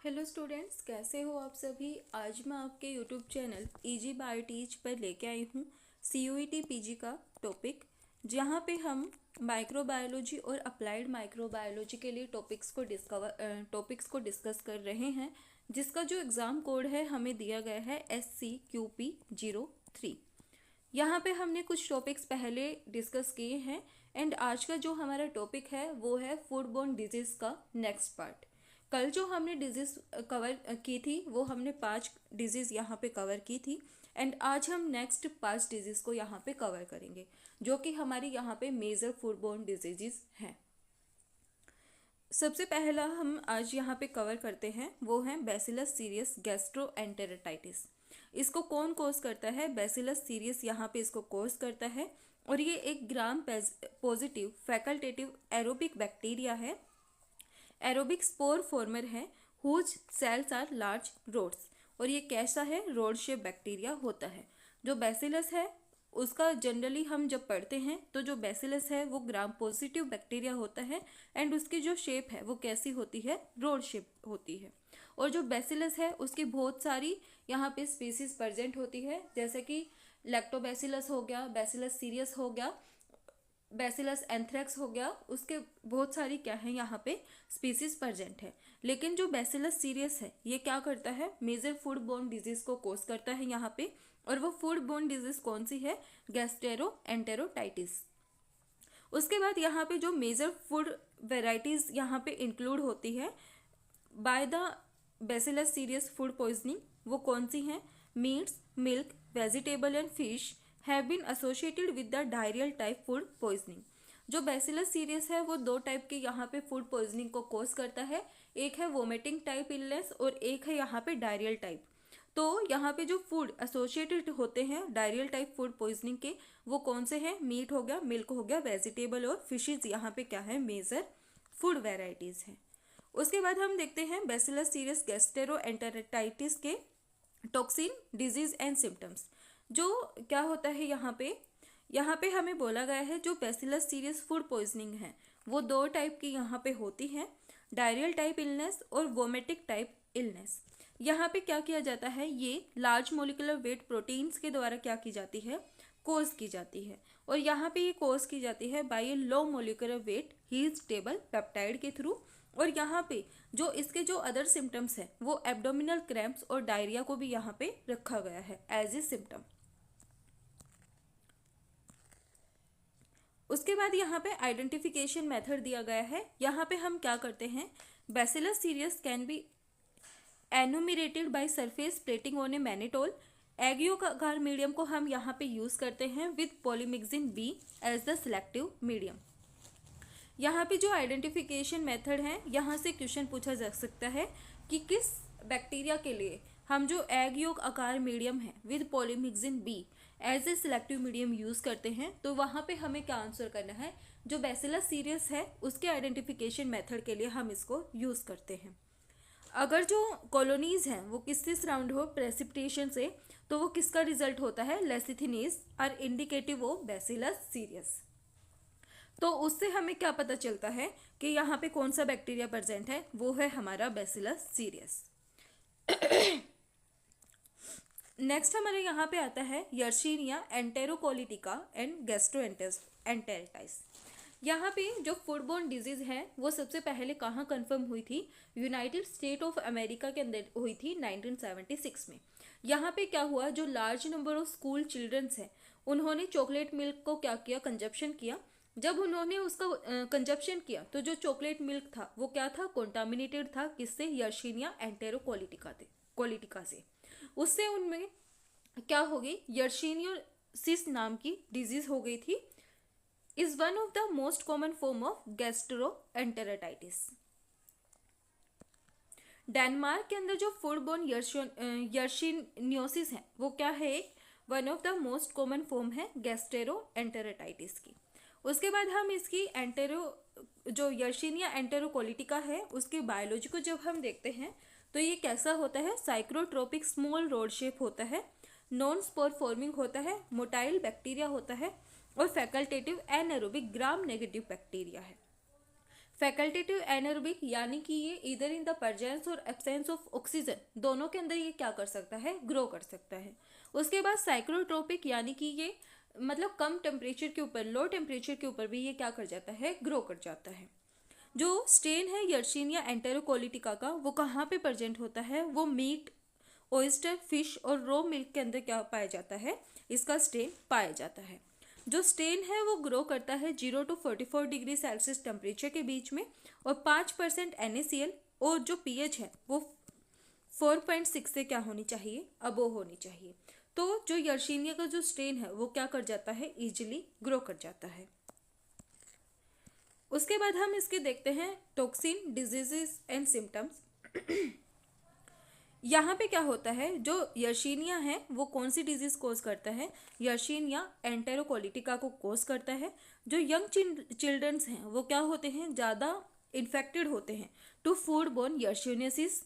Hello students, कैसे हो आप सभी। आज मैं आपके YouTube channel easy by teach पर लेके आई हूँ CUET PG का टॉपिक, जहाँ पे हम माइक्रोबायोलॉजी और अप्लाइड माइक्रोबायोलॉजी के लिए टॉपिक्स को डिस्कस कर रहे हैं, जिसका जो एग्ज़ाम कोड है हमें दिया गया है SCQP03। यहाँ पे हमने कुछ टॉपिक्स पहले डिस्कस किए हैं एंड आज का जो हमारा टॉपिक है वो है फूड बोर्न डिजीज़ का नेक्स्ट पार्ट। कल जो हमने डिजीज़ कवर की थी वो हमने 5 डिजीज़ यहाँ पे कवर की थी एंड आज हम नेक्स्ट 5 डिजीज़ को यहाँ पे कवर करेंगे, जो कि हमारी यहाँ पे मेजर फूड बोर्न डिजीज़ हैं। सबसे पहला हम आज यहाँ पे कवर करते हैं वो है बैसिलस सीरियस गैस्ट्रोएंटेरिटाइटिस। इसको कौन कोज करता है? बैसिलस सीरियस यहाँ पे इसको कोज करता है और ये एक gram positive facultative aerobic bacteria है, एरोबिक स्पोर फॉर्मर है, whose cells are large rods. और ये कैसा है? रोड शेप बैक्टीरिया होता है। जो बैसिलस है उसका जनरली हम जब पढ़ते हैं तो जो बैसिलस है वो ग्राम पॉजिटिव बैक्टीरिया होता है एंड उसकी जो शेप है वो कैसी होती है? रोड शेप होती है। और जो बैसिलस है उसकी बहुत सारी यहाँ पे स्पीसीज प्रेजेंट होती है, जैसे कि लैक्टोबैसिलस हो गया, बैसिलस सीरियस हो गया, बैसिलस एंथ्रेक्स हो गया, उसके बहुत सारी क्या है यहाँ पे स्पीसीज प्रेजेंट है। लेकिन जो बैसिलस सीरियस है ये क्या करता है? मेजर फूड बोर्न डिजीज को कोज करता है यहाँ पे। और वो फूड बोर्न डिजीज कौन सी है? गैस्ट्रोएंटेरोटाइटिस। उसके बाद यहाँ पे जो मेजर फूड वेराइटीज यहाँ पे इंक्लूड होती है by the bacillus cereus food poisoning, वो कौन सी हैं? Meats, milk, vegetable and fish have been associated with the diarrhoeal type food poisoning. जो बैसिलस सीरियस है वो 2 टाइप के यहाँ पे फूड पॉइजनिंग को कोज करता है, एक है वोमिटिंग टाइप इलनेस और एक है यहाँ पे डायरियल टाइप। तो यहाँ पे जो फूड एसोसिएटेड होते हैं डायरियल टाइप फूड पॉइजनिंग के, वो कौन से हैं? मीट हो गया, मिल्क हो गया, वेजिटेबल और फिशेज यहाँ पे क्या है? मेजर फूड वेराइटीज हैं। उसके बाद हम देखते हैं बैसिलस सीरियस गैस्ट्रोएंटेरिटाइटिस के टॉक्सिन, डिजीज एंड सिम्टम्स। जो क्या होता है यहाँ पे हमें बोला गया है जो बैसिलस सीरियस फूड पॉइजनिंग है वो 2 टाइप की यहाँ पे होती है, डायरियल टाइप इलनेस और वोमेटिक टाइप इलनेस। यहाँ पे क्या किया जाता है? ये लार्ज मोलिकुलर वेट प्रोटीन्स के द्वारा क्या की जाती है? कोज की जाती है। और यहाँ पे ये कोज की जाती है by a low molecular weight heat stable peptide के थ्रू। और यहाँ पे जो इसके जो अदर सिम्टम्स हैं वो एब्डोमिनल क्रैम्प्स और डायरिया को भी यहाँ पे रखा गया है एज ए सिम्टम। उसके बाद यहाँ पे आइडेंटिफिकेशन मेथड दिया गया है। यहाँ पे हम क्या करते हैं? Bacillus cereus can be enumerated by surface plating on a mannitol. Egg yolk agar medium को हम यहाँ पे यूज़ करते हैं with polymyxin B as the selective medium. यहाँ पे जो आइडेंटिफिकेशन मेथड है, यहाँ से क्वेश्चन पूछा जा सकता है कि किस बैक्टीरिया के लिए हम जो एग योग आकार मीडियम है with polymyxin B as a selective medium use करते हैं। तो वहाँ पे हमें क्या आंसर करना है? जो बैसिलस सीरियस है उसके आइडेंटिफिकेशन मेथड के लिए हम इसको यूज़ करते हैं। अगर जो कॉलोनीज हैं वो किससे सराउंड हो? प्रेसिपिटेशन से, तो वो किसका रिजल्ट होता है? Lecithinase are indicative of Bacillus cereus. तो उससे हमें क्या पता चलता है कि यहाँ पे कौन सा बैक्टीरिया प्रेजेंट है? वो है हमारा बैसिलस सीरियस। नेक्स्ट हमारे यहाँ पे आता है यर्शीनिया एंटेरोकोलिटिका एंड गैस्ट्रोएंटेरिटाइटिस। यहाँ पे जो फूड बोर्न डिजीज है वो सबसे पहले कहाँ कंफर्म हुई थी? यूनाइटेड स्टेट ऑफ अमेरिका के अंदर हुई थी 1976 में। यहाँ पे क्या हुआ? जो large number of school childrens हैं उन्होंने चॉकलेट मिल्क को क्या किया? कंजप्शन किया। जब उन्होंने उसका कंजप्शन किया तो जो चॉकलेट मिल्क था वो क्या था? कॉन्टामिनेटेड था। किससे? यर्शीनिया एंटेरोकोलिटिका से। उससे उनमें क्या हो गई? यर्शीनियोसिस नाम की डिजीज हो गई थी। is one of the most common form of gastroenteritis। Denmark के अंदर जो फूड बोर्न यर्शीनियोसिस है वो क्या है? One of the most common form है गैस्ट्रोएंटेरिटाइटिस की। उसके बाद हम इसकी जो यर्शीनिया एंटेरोकोलिटिका है उसकी बायोलॉजी को जब हम देखते हैं तो ये कैसा होता है? साइक्रोट्रोपिक स्मॉल रोड शेप होता है, नॉन स्पोर फॉर्मिंग होता है, मोटाइल बैक्टीरिया होता है और facultative anaerobic gram negative bacteria है। फैकल्टेटिव एनारोबिक यानी कि ये इधर इन द प्रेजेंस और एब्सेंस ऑफ ऑक्सीजन दोनों के अंदर ये क्या कर सकता है, ग्रो कर सकता है। उसके बाद साइक्लोट्रोपिक यानी कि ये मतलब कम टेम्परेचर के ऊपर, लो टेम्परेचर के ऊपर भी ये क्या कर जाता है, ग्रो कर जाता है। जो स्टेन है यर्शीनिया एंटेरोकोलिटिका का, वो कहाँ पे प्रेजेंट होता है, वो मीट, ऑयस्टर, फिश और रो मिल्क के अंदर क्या पाया जाता है, इसका स्टेन पाया जाता है। जो स्टेन है वो ग्रो करता है 0 to 44 डिग्री सेल्सियस टेम्परेचर के बीच में और 5% NaCl, और जो pH है वो 4.6 से क्या होनी चाहिए, अबो होनी चाहिए। तो जो यर्शीनिया का जो स्टेन है वो क्या कर जाता है, इजीली ग्रो कर जाता है। उसके बाद हम इसके देखते हैं टॉक्सिन, डिजीजेस एंड सिम्टम्स। यहाँ पे क्या होता है, जो यर्शीनिया है वो कौन सी डिजीज कोज करता है, यर्शीनिया एंटेरोकोलिटिका को कोज करता है। जो यंग चिल्ड्रंस हैं वो क्या होते हैं, ज़्यादा इन्फेक्टेड होते हैं to food borne yersiniosis.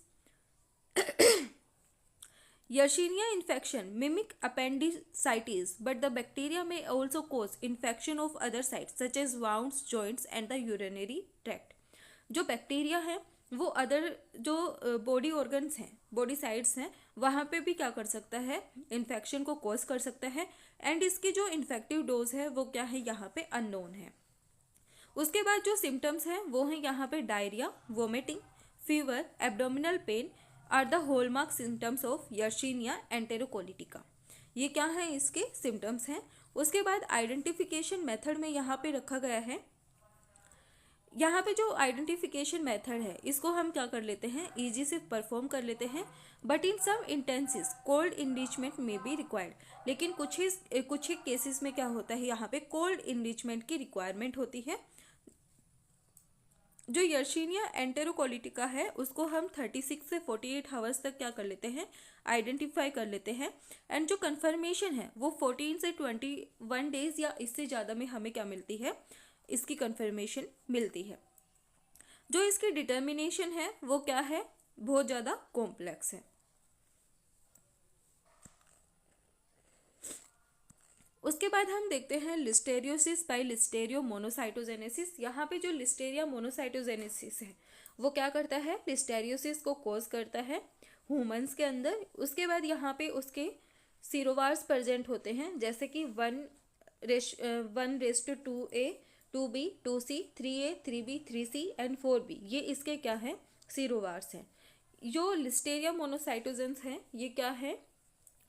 Yersinia infection mimic appendicitis, but the bacteria may also cause infection of other sites such as wounds, joints and the urinary tract. जो बैक्टीरिया है वो अदर जो बॉडी ऑर्गन्स हैं, body sides हैं, वहाँ पे भी क्या कर सकता है, इन्फेक्शन को कॉज कर सकता है। एंड इसकी जो इन्फेक्टिव डोज है वो क्या है, यहाँ पे अननोन है। उसके बाद जो सिम्टम्स हैं वो हैं यहाँ पे diarrhoea, vomiting, fever, abdominal pain are the hallmark symptoms of Yersinia enterocolitica. ये क्या है, इसके सिम्टम्स हैं। उसके बाद आइडेंटिफिकेशन मेथड में यहाँ पे रखा गया है, यहाँ पे जो आइडेंटिफिकेशन मेथड है इसको हम क्या कर लेते हैं, ईजी से परफॉर्म कर लेते हैं। But in some instances cold enrichment में बी रिक्वायर्ड, लेकिन कुछ ही केसेस में क्या होता है, यहाँ पे कोल्ड इनरिचमेंट की रिक्वायरमेंट होती है। जो यर्शीनिया एंटेरोकोलिटिका है उसको हम 36 से 48 आवर्स तक क्या कर लेते हैं, आइडेंटिफाई कर लेते हैं। एंड जो कंफर्मेशन है वो 14 से 21 डेज या इससे ज़्यादा में हमें क्या मिलती है, इसकी कंफर्मेशन मिलती है। जो इसकी डिटर्मिनेशन है वो क्या है, बहुत ज़्यादा कॉम्प्लेक्स है। उसके बाद हम देखते हैं लिस्टेरियोसिस बाय लिस्टेरियो मोनोसाइटोजेनेसिस। यहाँ पे जो लिस्टेरिया मोनोसाइटोजेनेसिस है वो क्या करता है, लिस्टेरियोसिस को कॉज करता है ह्यूमंस के अंदर। उसके बाद यहाँ पे उसके सीरोवार्स प्रेजेंट होते हैं, जैसे कि 1:2A, 2B, 2C, 3A, 3B, 3C and 4B, ये इसके क्या हैं, सीरोवार्स हैं। जो लिस्टेरिया मोनोसाइटोजेंस हैं ये क्या है,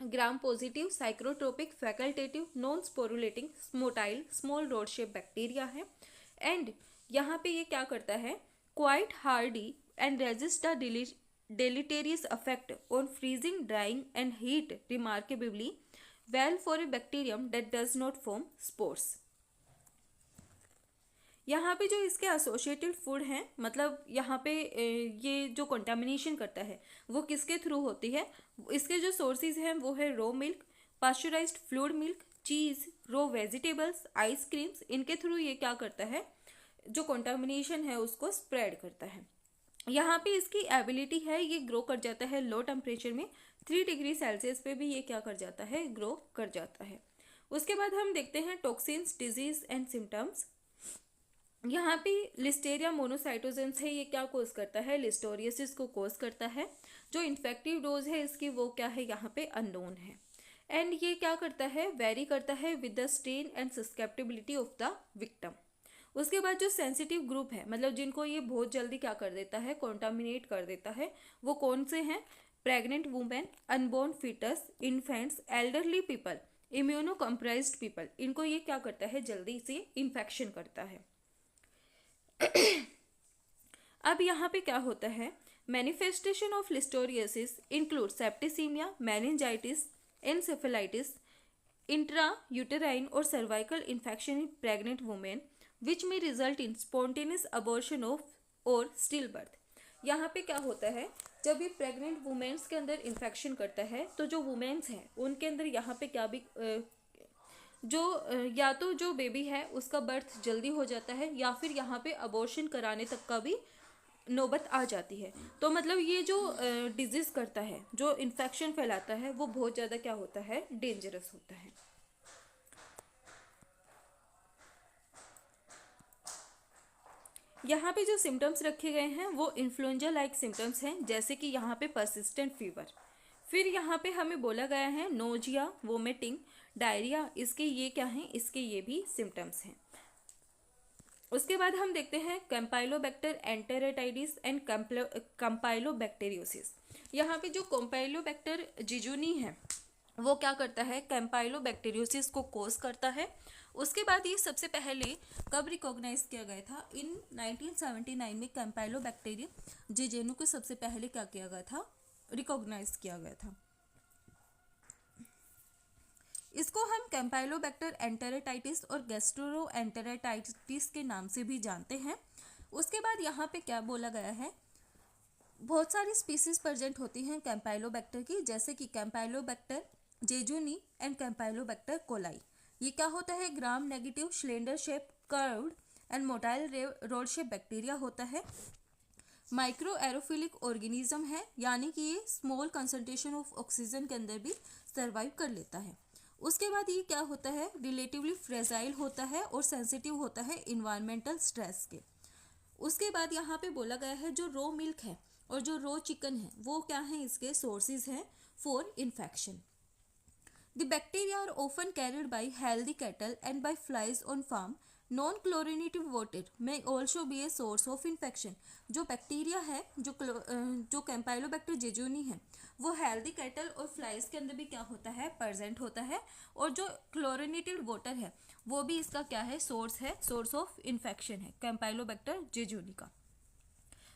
gram positive, psychrotrophic, facultative, non sporulating, motile, small rod shape bacteria है। एंड यहाँ पे ये क्या करता है, quite hardy and resist the deleterious effect on freezing, drying and heat remarkably well for a bacterium that does not form spores. यहाँ पे जो इसके एसोसिएटेड फूड हैं, मतलब यहाँ पे ये जो कंटामिनेशन करता है वो किसके थ्रू होती है, इसके जो सोर्सेज हैं वो है रो मिल्क, पास्चराइज्ड फ्लूइड मिल्क, चीज़, रो वेजिटेबल्स, आइसक्रीम्स, इनके थ्रू ये क्या करता है, जो कंटामिनेशन है उसको स्प्रेड करता है। यहाँ पे इसकी एबिलिटी है, ये ग्रो कर जाता है लो टेम्परेचर में, 3 डिग्री सेल्सियस पे भी ये क्या कर जाता है, ग्रो कर जाता है। उसके बाद हम देखते हैं टॉक्सिन्स, डिजीज एंड सिम्टम्स। यहाँ पे लिस्टेरिया मोनोसाइटोजेंस है, ये क्या कोज करता है, लिस्टोरियसिस को कोज करता है। जो इन्फेक्टिव डोज है इसकी वो क्या है, यहाँ पे अननोन है। एंड ये क्या करता है, वेरी करता है with the strain and susceptibility of the victim. उसके बाद जो सेंसिटिव ग्रुप है, मतलब जिनको ये बहुत जल्दी क्या कर देता है, कॉन्टामिनेट कर देता है, वो कौन से हैं, pregnant women, unborn foetus, infants, elderly people, immunocompromised people, इनको ये क्या करता है, जल्दी से इन्फेक्शन करता है। अब यहाँ पे क्या होता है, manifestation of listeriosis include septicaemia, meningitis, encephalitis, intra uterine और cervical infection in pregnant women which में result in spontaneous abortion of और स्टिल बर्थ। यहाँ पे क्या होता है, जब ये प्रेग्नेंट वुमेन्स के अंदर इन्फेक्शन करता है तो जो वुमेन्स हैं उनके अंदर यहाँ पे क्या भी या तो जो बेबी है उसका बर्थ जल्दी हो जाता है या फिर यहाँ पे अबॉर्शन कराने तक का भी नौबत आ जाती है। तो मतलब ये जो डिजीज करता है, जो इन्फेक्शन फैलाता है, वो बहुत ज़्यादा क्या होता है, डेंजरस होता है। यहाँ पे जो सिम्टम्स रखे गए हैं वो इन्फ्लुएंजा लाइक सिम्टम्स हैं, जैसे कि यहाँ पे परसिस्टेंट फीवर। फिर यहाँ पे हमें बोला गया है नोजिया, वोमिटिंग, डायरिया, इसके ये क्या हैं, इसके ये भी सिम्टम्स हैं। उसके बाद हम देखते हैं कैम्पाइलोबैक्टर एंटेरेटाइटिस एंड कैम्पाइलोबैक्टीरियोसिस। यहाँ पे जो कैम्पाइलोबैक्टर जिजुनी है वो क्या करता है, कैम्पाइलोबैक्टीरियोसिस को कोज करता है। उसके बाद ये सबसे पहले कब रिकॉग्नाइज किया गया था, इन 1979 में कैम्पाइलोबैक्टीरियम जिजेनु को सबसे पहले क्या किया गया था, रिकॉग्नाइज किया गया था। इसको हम कैम्पाइलोबैक्टर एंटेरेटाइटिस और गैस्ट्रोएंटेरेटाइटिस के नाम से भी जानते हैं। उसके बाद यहाँ पे क्या बोला गया है, बहुत सारी स्पीसीज प्रेजेंट होती हैं कैम्पाइलोबैक्टर की, जैसे कि कैम्पाइलोबैक्टर जेजुनी एंड कैम्पाइलोबैक्टर कोलाई। ये क्या होता है, gram negative slender shape curved and motile rod shape bacteria होता है। माइक्रो एरोफिलिक ऑर्गेनिज्म है, यानी कि ये स्मॉल कंसंट्रेशन ऑफ ऑक्सीजन के अंदर भी सर्वाइव कर लेता है। उसके बाद ये क्या होता है, रिलेटिवली फ्रेजाइल होता है और सेंसिटिव होता है इन्वायरमेंटल स्ट्रेस के। उसके बाद यहाँ पे बोला गया है जो रो मिल्क है और जो रो चिकन है वो क्या है, इसके सोर्सेज हैं for infection. The bacteria are often carried by healthy cattle and by flies on farm. Non-chlorinated water may also be a source of infection. जो बैक्टीरिया है, जो कैम्पाइलोबैक्टर जेजुनी है, वो हेल्दी कैटल और फ्लाइज के अंदर भी क्या होता है, प्रेजेंट होता है। और जो क्लोरिनेटेड वाटर है वो भी इसका क्या है, सोर्स है, सोर्स ऑफ इन्फेक्शन है कैम्पाइलोबैक्टर जेजुनी का।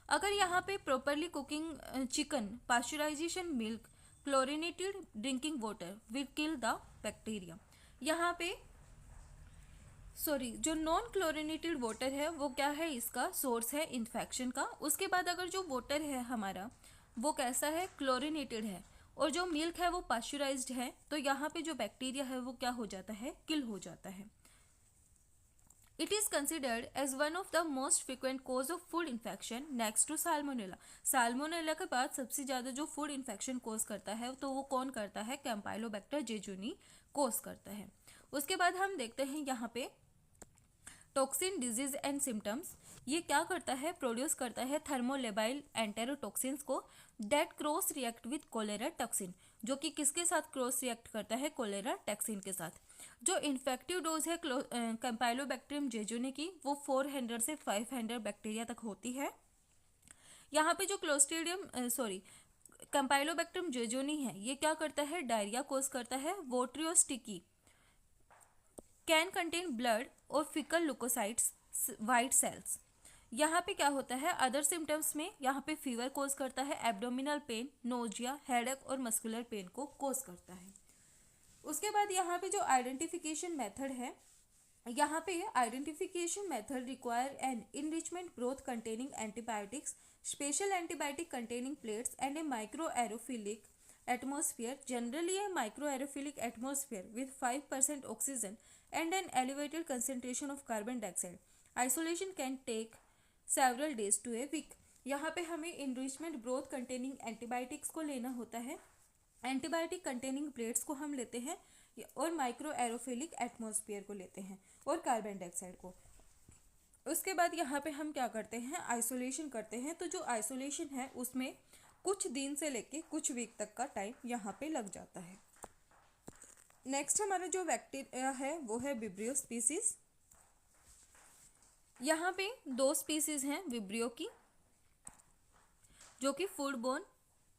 अगर यहाँ पे properly cooking chicken, pasteurisation milk, chlorinated drinking water will kill the bacteria. यहाँ पे जो नॉन क्लोरिनेटेड वाटर है वो क्या है, इसका सोर्स है इन्फेक्शन का। उसके बाद अगर जो वाटर है हमारा वो कैसा है, क्लोरिनेटेड है, और जो मिल्क है वो पास्चराइज्ड है, तो यहाँ पे जो बैक्टीरिया है वो क्या हो जाता है, किल हो जाता है। It is considered as one of the most frequent cause of food infection next to salmonella. Salmonella के बाद सबसे ज़्यादा जो फूड इन्फेक्शन कोज करता है तो वो कौन करता है, कैम्पाइलोबैक्टर जेजुनी कोज करता है। उसके बाद हम देखते हैं यहाँ पे टॉक्सिन डिजीज एंड सिम्टम्स। ये क्या करता है, प्रोड्यूस करता है थर्मोलेबाइल एंटेरोटॉक्सिन्स को that cross react with cholera toxin, जो कि किसके साथ क्रॉस रिएक्ट करता है, कोलेरा टॉक्सिन के साथ। जो इन्फेक्टिव डोज है कैम्पाइलोबैक्टीरियम जेजुनी की वो 400 से 500 बैक्टीरिया तक होती है। यहाँ पे जो कैम्पाइलोबैक्टीरियम जेजुनी है ये क्या करता है, डायरिया कोज करता है। वोट्रियो स्टिकी कैन कंटेन ब्लड और फिकल लुकोसाइट्स, वाइट सेल्स। यहाँ पे क्या होता है, अदर सिम्टम्स में यहाँ पे फीवर कोज करता है, एब्डोमिनल पेन, नोजिया, हेडेक और मस्कुलर पेन को कोज करता है। उसके बाद यहाँ पे जो आइडेंटिफिकेशन मेथड है, यहाँ पे identification method require an enrichment broth containing antibiotics, special antibiotic containing plates and A micro aerophilic atmosphere, generally a microaerophilic atmosphere with 5% oxygen and an elevated concentration of carbon dioxide. Isolation can take several days to a week. यहाँ पे हमें enrichment broth containing antibiotics को लेना होता है, antibiotic containing plates को हम लेते हैं और माइक्रो एरोफिलिक एटमॉस्फेयर को लेते हैं और कार्बन डाइऑक्साइड को। उसके बाद यहाँ पे हम क्या करते हैं, आइसोलेशन करते हैं। तो जो आइसोलेशन है उसमें कुछ दिन से लेके कुछ वीक तक का टाइम यहाँ पे लग जाता है। नेक्स्ट हमारा जो बैक्टीरिया है वो है विब्रियो स्पीसीज। यहाँ पे 2 स्पीसीज हैं विब्रियो की, जो कि फूड बोर्न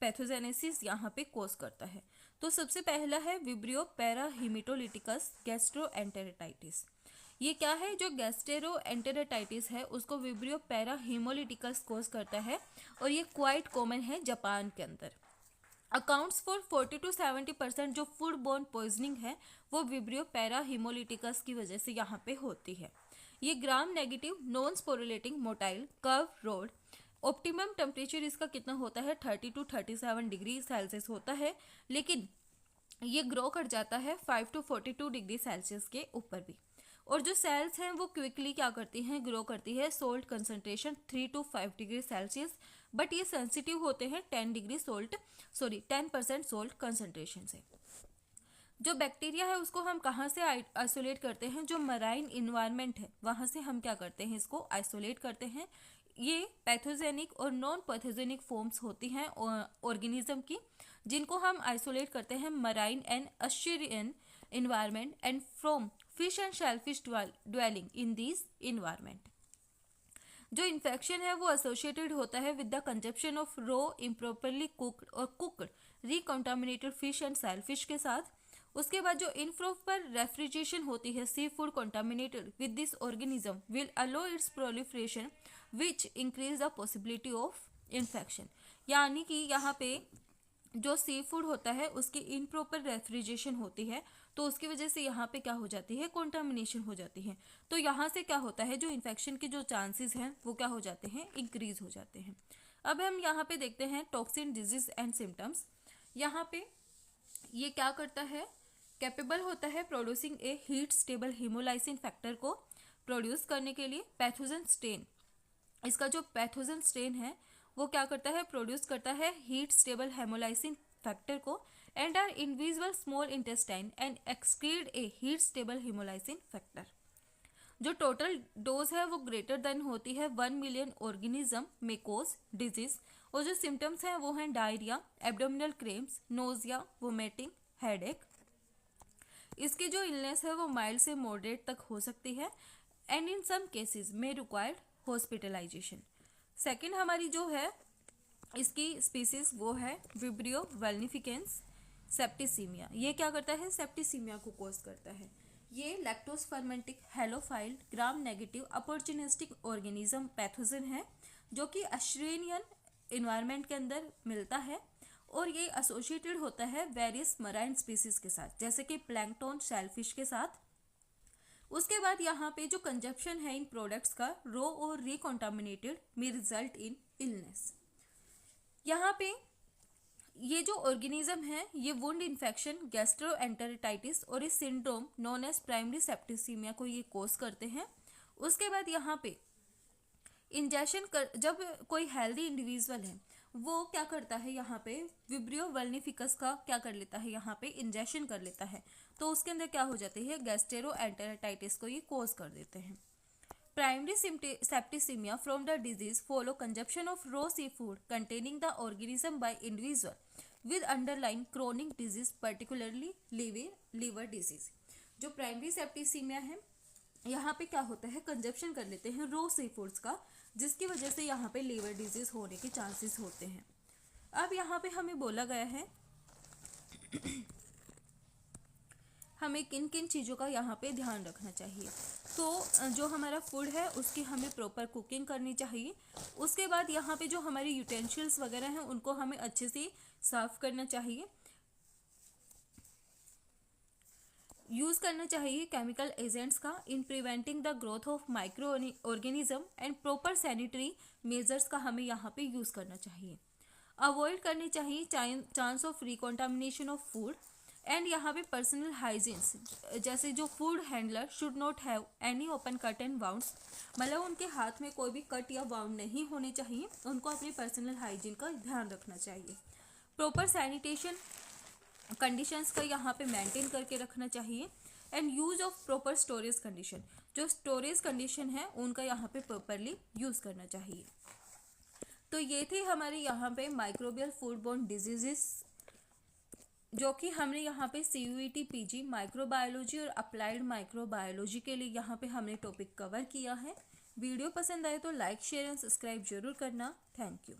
पैथोजेनेसिस यहाँ पे कोज करता है। तो सबसे पहला है विब्रियो पैराहीमेटोलिटिकस गैस्ट्रोएंटेरेटाइटिस। ये क्या है, जो गैस्ट्रोएंटेरेटाइटिस है उसको विब्रियो पैराहीमोलिटिकस कोज करता है और ये क्वाइट कॉमन है जापान के अंदर। अकाउंट्स फॉर 40 to 70% जो फूड बोर्न पॉइजनिंग है वो विब्रियो पैराहीमोलिटिकस की वजह से यहाँ पे होती है। ये gram negative non sporulating motile curve road. Optimum temperature इसका कितना होता है, 30 to 37 डिग्री सेल्सियस होता है, लेकिन ये ग्रो कर जाता है 5 to 42 डिग्री सेल्सियस के ऊपर भी। और जो सेल्स हैं वो क्विकली क्या करती हैं, ग्रो करती है salt concentration 3 to 5 degree Celsius, but ये सेंसिटिव होते हैं 10% सोल्ट कंसंट्रेशन से। जो बैक्टीरिया है उसको हम कहाँ से आइसोलेट करते हैं, जो मराइन इन्वायरमेंट है वहाँ से हम क्या करते हैं, इसको आइसोलेट करते हैं। ये पैथोजेनिक और नॉन पैथोजेनिक फॉर्म्स होती हैं ऑर्गेनिज्म की, जिनको हम आइसोलेट करते हैं marine and estuarine environment and from fish and shellfish dwelling in these environment। जो इन्फेक्शन है वो एसोसिएटेड होता है with the consumption of raw improperly cooked और cooked recontaminated fish and shellfish के साथ। उसके बाद जो इनप्रॉपर रेफ्रिजरेशन होती है seafood contaminated with this organism will allow its proliferation which increase the possibility of infection. यानी कि यहाँ पे जो सी फूड होता है उसकी इनप्रॉपर रेफ्रिजरेशन होती है, तो उसकी वजह से यहाँ पे क्या हो जाती है, कंटामिनेशन हो जाती है। तो यहाँ से क्या होता है, जो इन्फेक्शन के जो चांसेस हैं वो क्या हो जाते हैं, इंक्रीज हो जाते हैं। अब हम यहाँ पे देखते हैं टॉक्सिन डिजीज एंड सिम्टम्स। यहाँ पे ये क्या करता है, कैपेबल होता है प्रोड्यूसिंग ए हीट स्टेबल हीमोलाइसिन फैक्टर को प्रोड्यूस करने के लिए। पैथोजन स्ट्रेन, इसका जो पैथोजन स्ट्रेन है वो क्या करता है, प्रोड्यूस करता है हीट स्टेबल हेमोलाइसिन फैक्टर को and are invisible small intestine and excrete a heat stable haemolysin factor. जो टोटल डोज है वो ग्रेटर देन होती है 1 मिलियन ऑर्गेनिज्म में कोज डिजीज। और जो सिम्टम्स हैं वो हैं diarrhoea, abdominal cramps, nausea, vomiting, headache. इसकी जो इलनेस है वो माइल्ड से मॉडरेट तक हो सकती है एंड इन सम केसेस में रिक्वायर्ड हॉस्पिटलाइजेशन। सेकेंड हमारी जो है इसकी स्पीसीज वो है विब्रियो वेल्निफिकेंस सेप्टिसीमिया। ये क्या करता है, सेप्टिसीमिया को कॉज करता है। ये lactose fermenting halophilic gram negative opportunistic organism pathogen है जो कि ऑस्ट्रेलियन इन्वायरमेंट के अंदर मिलता है और ये एसोसिएटेड होता है वेरियस मराइन स्पीसीज के साथ, जैसे कि प्लैंकटन, शेलफिश के साथ। उसके बाद यहाँ पे जो कंजप्शन है इन प्रोडक्ट्स का रो और रिकंटामिनेटेड में रिजल्ट इन इलनेस। यहाँ पे ये जो ऑर्गेनिज्म है ये वुंड इन्फेक्शन, गैस्ट्रोएंटेरिटाइटिस और इस syndrome known as primary septicaemia को ये कोज करते हैं। उसके बाद यहाँ पे इंजेक्शन जब कोई हेल्दी इंडिविजुअल है वो क्या करता है, यहाँ पे विब्रियो वेल्निफिकस का क्या कर लेता है, यहाँ पे इंजेक्शन कर लेता है, तो उसके अंदर क्या हो जाती है, गैस्ट्रोएंटेरिटाइटिस को ये कोज कर देते हैं। Primary septicaemia from the disease follow consumption of raw sea food containing the organism by individual with underline chronic disease particularly liver disease. जो प्राइमरी सेप्टिसीमिया है यहाँ पे क्या होता है, कंजप्शन कर लेते हैं रो सी फूड्स का, जिसकी वजह से यहाँ पे लीवर डिजीज होने के चांसेस होते हैं। अब यहाँ पे हमें बोला गया है हमें किन किन चीज़ों का यहाँ पे ध्यान रखना चाहिए। तो जो हमारा फूड है उसकी हमें प्रॉपर कुकिंग करनी चाहिए। उसके बाद यहाँ पे जो हमारी यूटेंसिल्स वगैरह हैं उनको हमें अच्छे से साफ करना चाहिए। यूज़ करना चाहिए केमिकल एजेंट्स का in preventing the growth of micro organism and proper sanitary measures का हमें यहाँ पे यूज़ करना चाहिए। अवॉइड करनी चाहिए chance of recontamination of food and यहाँ पे पर्सनल हाइजीन्स, जैसे जो food handler should not have any open cut and wounds, मतलब उनके हाथ में कोई भी कट या बाउंड नहीं होने चाहिए। उनको अपनी पर्सनल हाइजीन का ध्यान रखना चाहिए। प्रॉपर सैनिटेशन कंडीशंस का यहाँ पे मेंटेन करके रखना चाहिए and use of proper storage condition, जो स्टोरेज कंडीशन है उनका यहाँ पे प्रॉपरली यूज़ करना चाहिए। तो ये थी हमारे यहाँ पे माइक्रोबियल फूड बोर्न डिजीजेस, जो कि हमने यहाँ पे CUET PG माइक्रोबायोलॉजी और अप्लाइड माइक्रोबायोलॉजी के लिए यहाँ पे हमने टॉपिक कवर किया है। वीडियो पसंद आए तो लाइक, शेयर एंड सब्सक्राइब जरूर करना। Thank you.